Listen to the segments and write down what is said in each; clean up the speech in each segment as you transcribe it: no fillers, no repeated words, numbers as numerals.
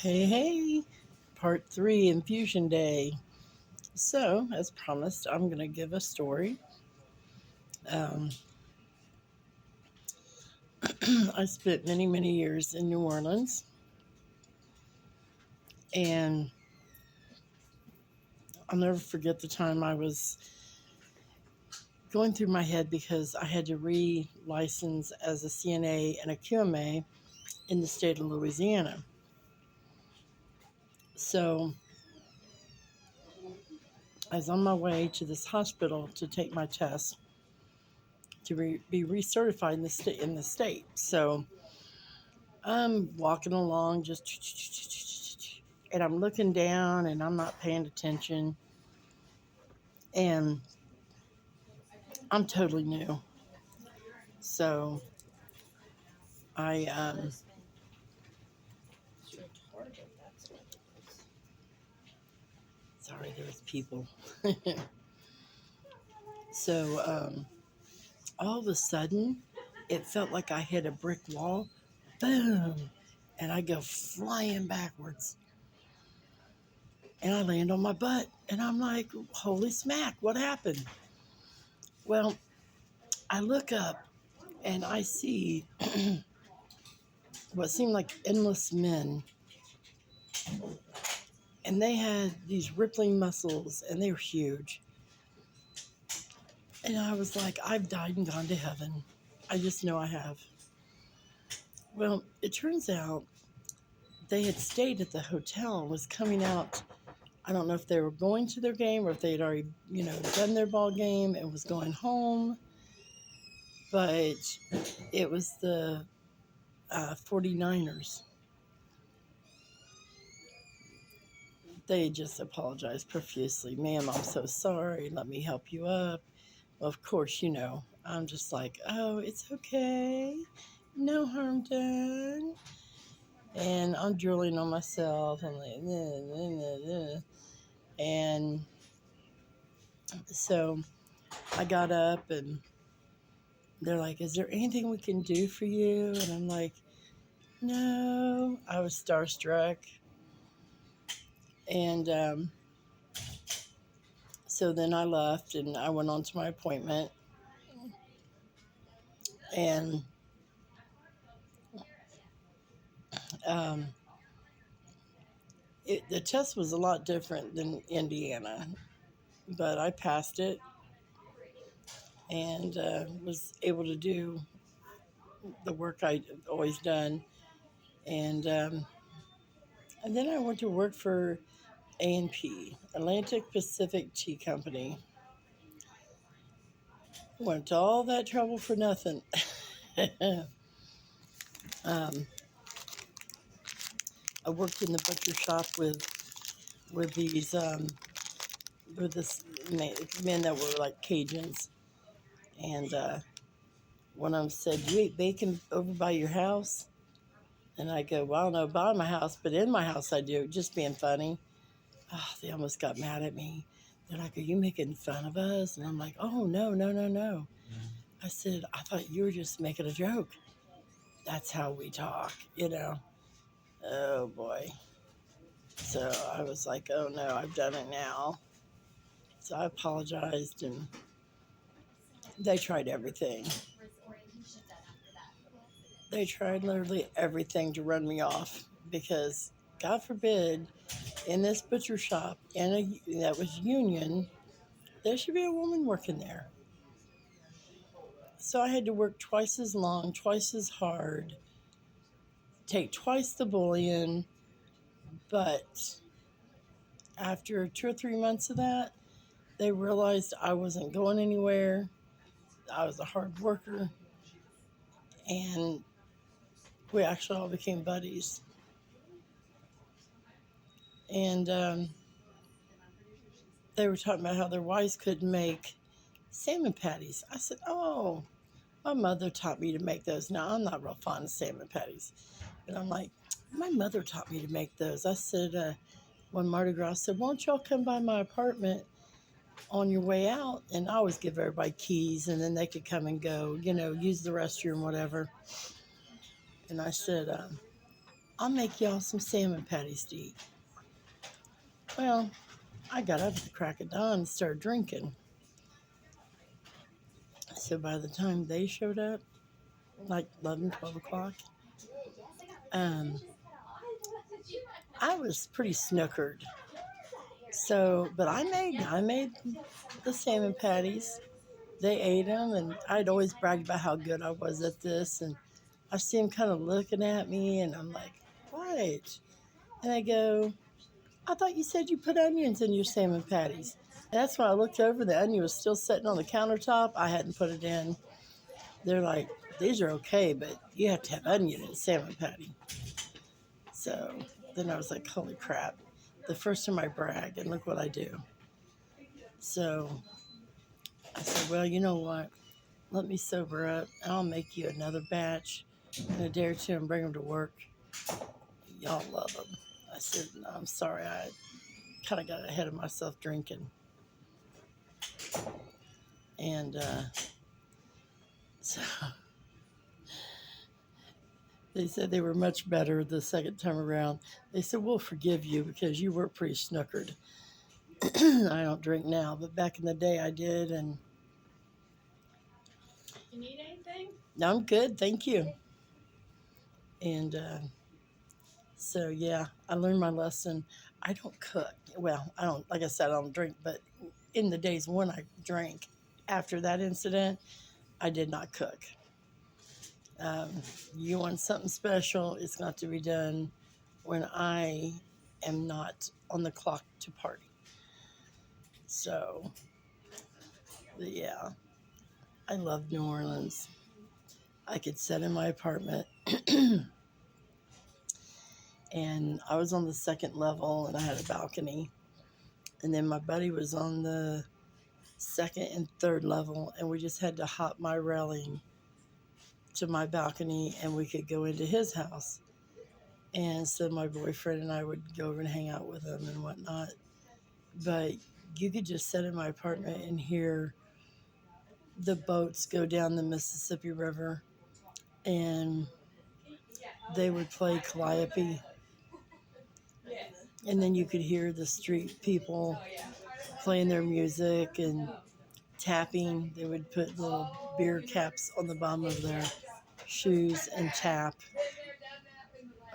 Hey, hey, part three, infusion day. So, as promised, I'm going to give a story. Um, I spent many, many years in New Orleans, and I'll never forget the time I was going through my head because I had to re license as a CNA and a QMA in the state of Louisiana. So, I was on my way to this hospital to take my test to be recertified in the state. So, I'm walking along just and I'm looking down and I'm not paying attention and I'm totally new. So I sorry there's people. So all of a sudden it felt like I hit a brick wall. Boom. And I go flying backwards. And I land on my butt and I'm like, holy smack, what happened? Well, I look up and I see what seemed like endless men, and they had these rippling muscles, and they were huge. And I was like, I've died and gone to heaven. I just know I have. Well, it turns out they had stayed at the hotel and was coming out. I don't know if they were going to their game or if they had already, done their ball game and was going home. But it was the 49ers. They just apologized profusely. Ma'am, I'm so sorry. Let me help you up. Well, of course, I'm just like, oh, it's okay. No harm done. And I'm drooling on myself. I'm like, nah, nah, nah, nah. And so I got up and they're like, is there anything we can do for you? And I'm like, no. I was starstruck. And so then I left and I went on to my appointment. And um, the test was a lot different than Indiana, but I passed it and was able to do the work I'd always done. And and then I went to work for A&P, Atlantic Pacific Tea Company. Went to all that trouble for nothing. um, I worked in the butcher shop with these with this men that were like Cajuns, and one of them said, "You ate bacon over by your house?" And I go, "Well, I don't know by my house, but in my house I do." Just being funny. Oh, they almost got mad at me. They're like, "Are you making fun of us?" And I'm like, "Oh, no, no, no, no." I said, "I thought you were just making a joke. That's how we talk, you know." Oh, boy. So I was like, "Oh, no, I've done it now." So I apologized, and they tried everything. They tried literally everything to run me off because, God forbid, in this butcher shop, that was union, there should be a woman working there. So I had to work twice as long, twice as hard, take twice the bullion. But after 2 or 3 months of that, they realized I wasn't going anywhere. I was a hard worker. And we actually all became buddies. And they were talking about how their wives couldn't make salmon patties. I said, "Oh, my mother taught me to make those." Now, I'm not real fond of salmon patties. And I'm like, "My mother taught me to make those." I said, when Mardi Gras said, "Won't y'all come by my apartment on your way out?" And I always give everybody keys and then they could come and go, use the restroom, whatever. And I said, I'll make y'all some salmon patties to eat. Well, I got up at the crack of dawn and started drinking. So by the time they showed up, like 11, 12 o'clock, um, I was pretty snookered. So, but I made the salmon patties. They ate them, and I'd always bragged about how good I was at this. And I see them kind of looking at me, and I'm like, "What?" And I go, "I thought you said you put onions in your salmon patties." And that's when I looked over. The onion was still sitting on the countertop. I hadn't put it in. They're like, "These are okay, but you have to have onion in salmon patty." So then I was like, "Holy crap!" The first time I brag, and look what I do. So I said, "Well, you know what? Let me sober up. I'll make you another batch in a day or two and bring them to work. Y'all love them." I said, "No, I'm sorry. I kind of got ahead of myself drinking." And so they said they were much better the second time around. They said, "We'll forgive you because you were pretty snookered." I don't drink now, but back in the day I did. And You need anything? I'm good, thank you. And so, yeah, I learned my lesson. I don't cook. Well, I don't, like I said, I don't drink, but in the days when I drank after that incident, I did not cook. Um, you want something special, it's got to be done when I am not on the clock to party. So, yeah, I love New Orleans. I could sit in my apartment and I was on the second level and I had a balcony. And then my buddy was on the second and third level, and we just had to hop my railing to my balcony and we could go into his house. And so my boyfriend and I would go over and hang out with him and whatnot. But you could just sit in my apartment and hear the boats go down the Mississippi River, and they would play Calliope, and then you could hear the street people playing their music and tapping. They would put little beer caps on the bottom of their shoes and tap.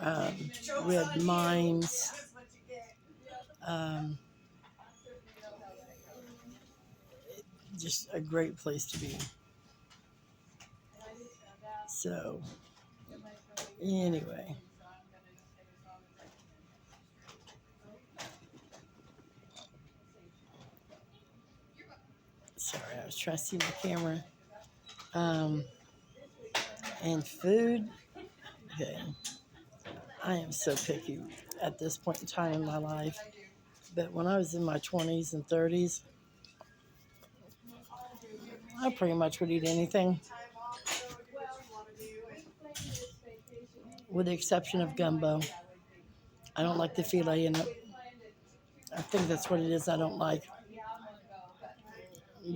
Um, we had mimes. Um, just a great place to be. So, anyway, sorry, I was trying to see my camera. Um, and food. Okay, I am so picky at this point in time in my life. But when I was in my 20s and 30s, I pretty much would eat anything, with the exception of gumbo. I don't like the filet in it. I think that's what it is I don't like.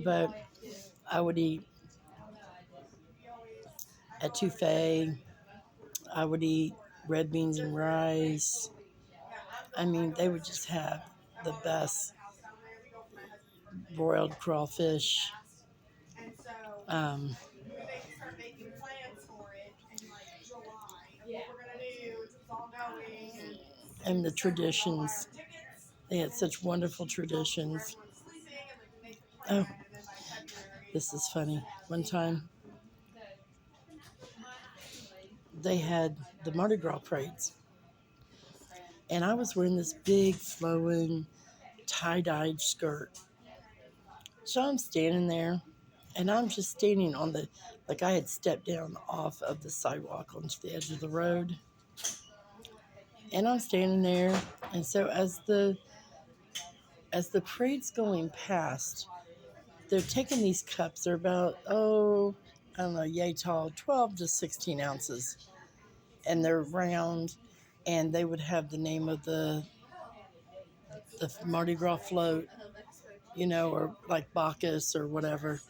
But I would eat etouffee. I would eat red beans and rice. I mean, they would just have the best broiled crawfish. Um, and the traditions. They had such wonderful traditions. Oh, this is funny. One time they had the Mardi Gras parades, and I was wearing this big flowing tie-dyed skirt. So I'm standing there, and I'm just standing on the, like I had stepped down off of the sidewalk onto the edge of the road, and I'm standing there. And so as the parade's going past, they're taking these cups. They're about, I don't know, yay tall, 12 to 16 ounces, and they're round, and they would have the name of the Mardi Gras float, or like Bacchus or whatever.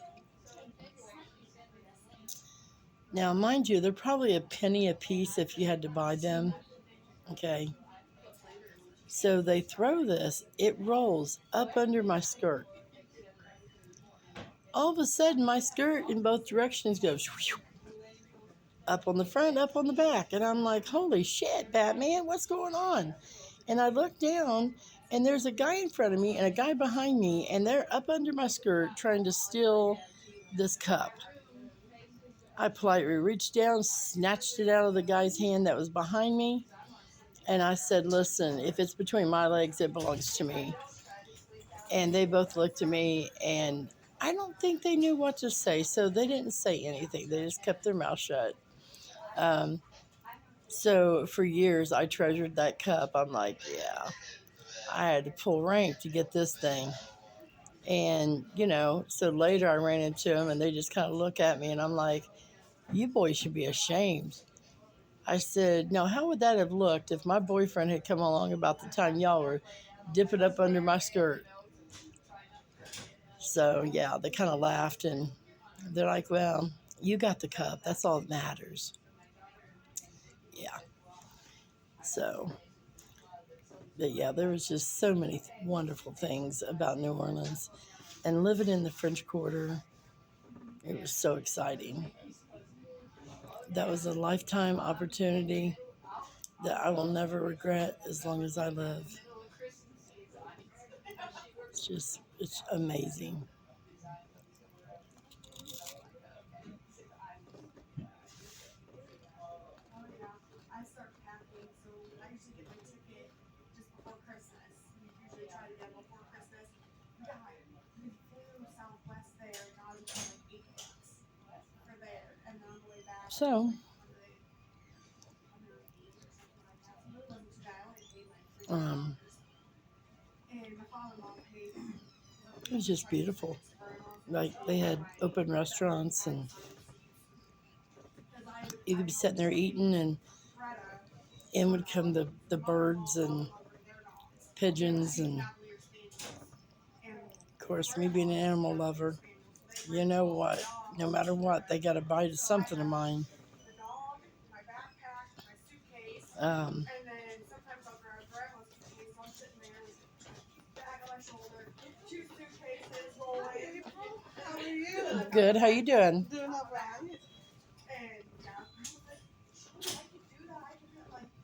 Now, mind you, they're probably a penny a piece if you had to buy them. Okay. So they throw this, it rolls up under my skirt. All of a sudden, my skirt in both directions goes up on the front, up on the back. And I'm like, holy shit, Batman, what's going on? And I look down, and there's a guy in front of me and a guy behind me, and they're up under my skirt trying to steal this cup. I politely reached down, snatched it out of the guy's hand that was behind me, and I said, listen, if it's between my legs, it belongs to me. And they both looked at me, and I don't think they knew what to say, so they didn't say anything. They just kept their mouth shut. Um, so for years, I treasured that cup. I'm like, yeah, I had to pull rank to get this thing. And, so later I ran into them, and they just kind of look at me, and I'm like, you boys should be ashamed. I said, now, how would that have looked if my boyfriend had come along about the time y'all were dipping up under my skirt? So, yeah, they kind of laughed, and they're like, well, you got the cup. That's all that matters. Yeah. So, but yeah, there was just so many wonderful things about New Orleans. And living in the French Quarter, it was so exciting. That was a lifetime opportunity that I will never regret as long as I live. It's amazing. So, um, it was just beautiful. Like, they had open restaurants, and you could be sitting there eating, and in would come the birds and pigeons. And of course, me being an animal lover, you know what? No matter what, they got a bite of something of mine. Um, Good. How you doing?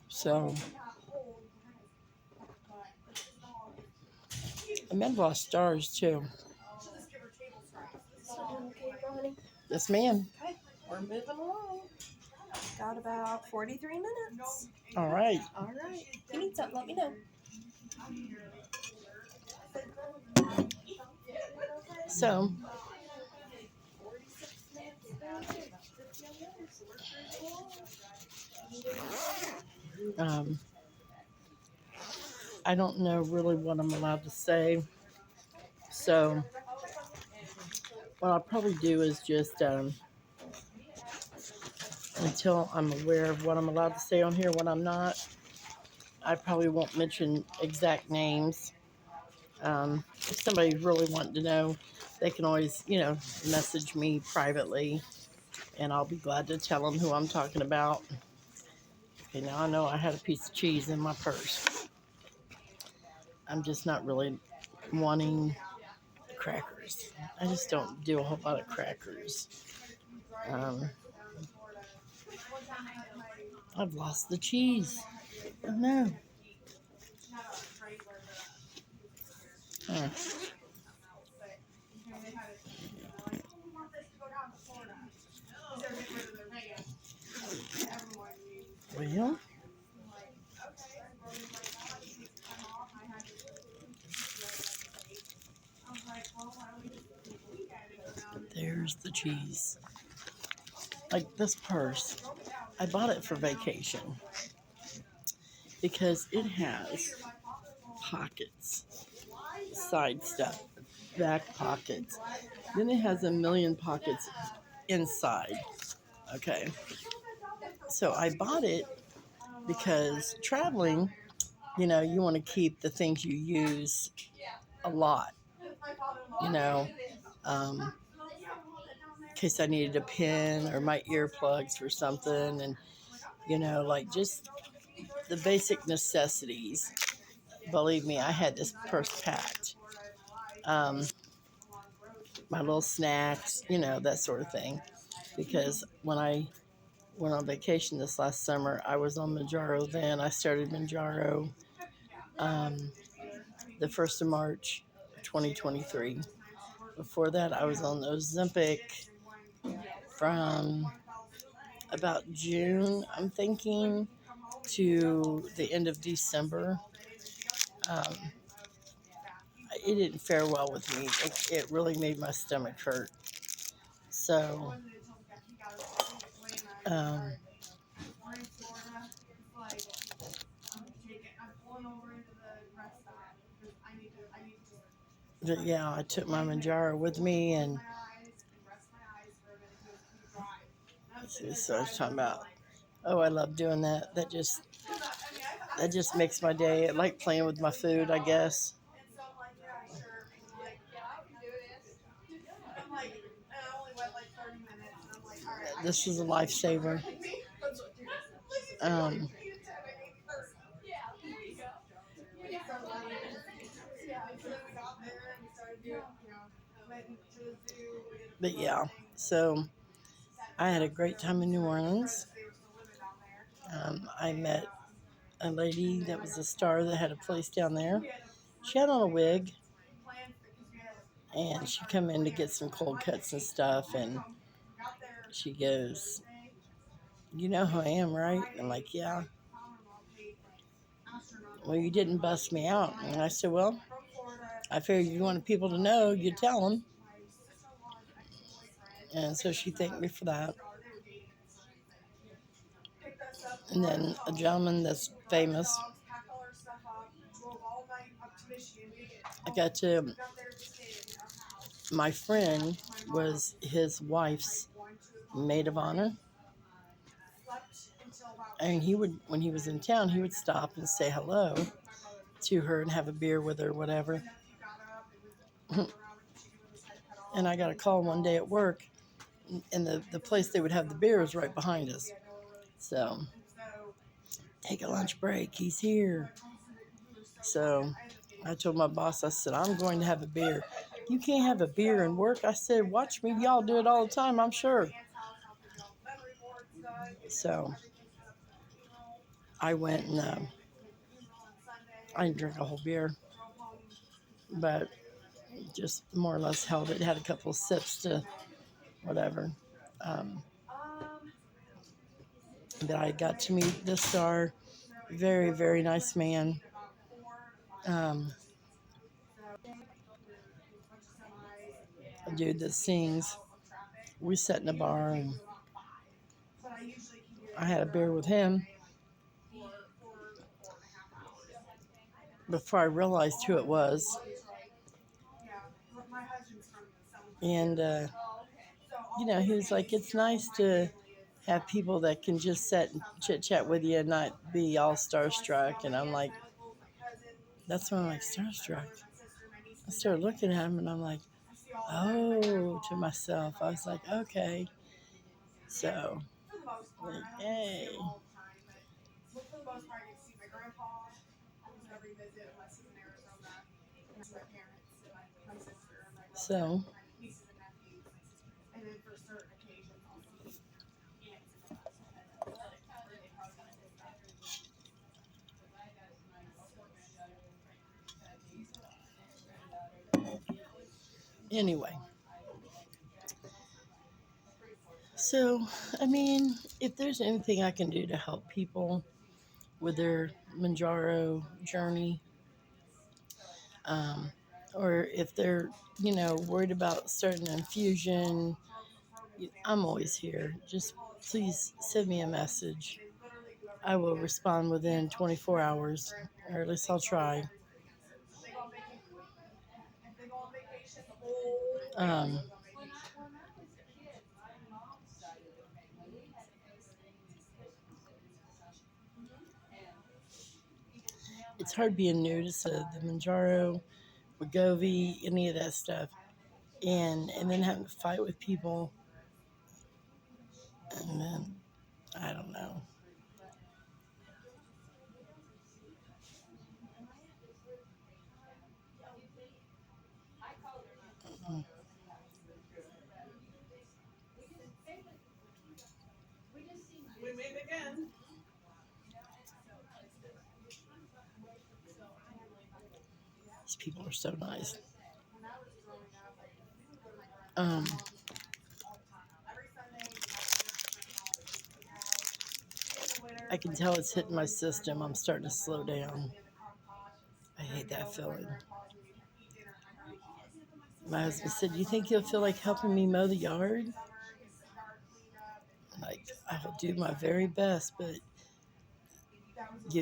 So, I've lost stars too. Okay, honey. Yes, ma'am. Okay, we're moving along. Got about 43 minutes. All right. All right. If you need something, let me know. So, um, I don't know really what I'm allowed to say. So, what I'll probably do is just, until I'm aware of what I'm allowed to say on here, what I'm not, I probably won't mention exact names. If somebody's really wanting to know, they can always, message me privately, and I'll be glad to tell them who I'm talking about. Okay, now I know I had a piece of cheese in my purse. I'm just not really wanting crackers. I just don't do a whole lot of crackers. Um, I've lost the cheese. Oh no. Huh. Well, there's the cheese. Like this purse, I bought it for vacation because it has pockets, side stuff, back pockets. Then it has a million pockets inside. Okay. So I bought it because traveling, you want to keep the things you use a lot, you know, um, in case I needed a pen or my earplugs for something. And, like just the basic necessities. Believe me, I had this purse packed. Um, my little snacks, that sort of thing. Because when I went on vacation this last summer, I was on Mounjaro then. I started Mounjaro um, the 1st of March, 2023. Before that, I was on Ozempic from about June, I'm thinking, to the end of December. Um, it didn't fare well with me. It really made my stomach hurt. So, um, but yeah, I took my Mounjaro with me, and so I was talking about. Oh, I love doing that. That just makes my day. I like playing with my food, I guess. This is a lifesaver. Um, but yeah, so I had a great time in New Orleans. I met a lady that was a star that had a place down there. She had on a wig, and she come in to get some cold cuts and stuff, and she goes, "You know who I am, right?" I'm like, "Yeah." "Well, you didn't bust me out." And I said, "Well, I figured you wanted people to know, you tell them." And so she thanked me for that. And then a gentleman that's famous, I got to, my friend was his wife's maid of honor. And he would, when he was in town, he would stop and say hello to her and have a beer with her, whatever. And I got a call one day at work, and the place they would have the beer was right behind us. So, take a lunch break, he's here. So, I told my boss, I said, "I'm going to have a beer." "You can't have a beer and work." I said, "Watch me, y'all do it all the time, I'm sure." So, I went and I didn't drink a whole beer, but just more or less held it, had a couple of sips to whatever. Um, but I got to meet this star, very, very nice man. Um, a dude that sings. We sat in a bar, and I had a beer with him before I realized who it was. And, he was like, "It's nice to have people that can just sit and chit chat with you and not be all starstruck." And I'm like, that's when I'm like, starstruck. I started looking at him, and I'm like, oh, to myself. I was like, okay. So, like, hey. So, anyway. So, I mean, if there's anything I can do to help people with their Mounjaro journey, um, or if they're, worried about starting an infusion, I'm always here. Just please send me a message. I will respond within 24 hours, or at least I'll try. Um, it's hard being new to the Mounjaro, Wegovy, any of that stuff, and then having to fight with people, and then I don't know. These people are so nice. I can tell it's hitting my system. I'm starting to slow down. I hate that feeling. My husband said, "You think you'll feel like helping me mow the yard?" I'm like, I will do my very best, but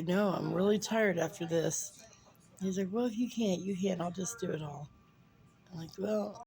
I'm really tired after this. He's like, "Well, if you can't, you can't. I'll just do it all." I'm like, "Well,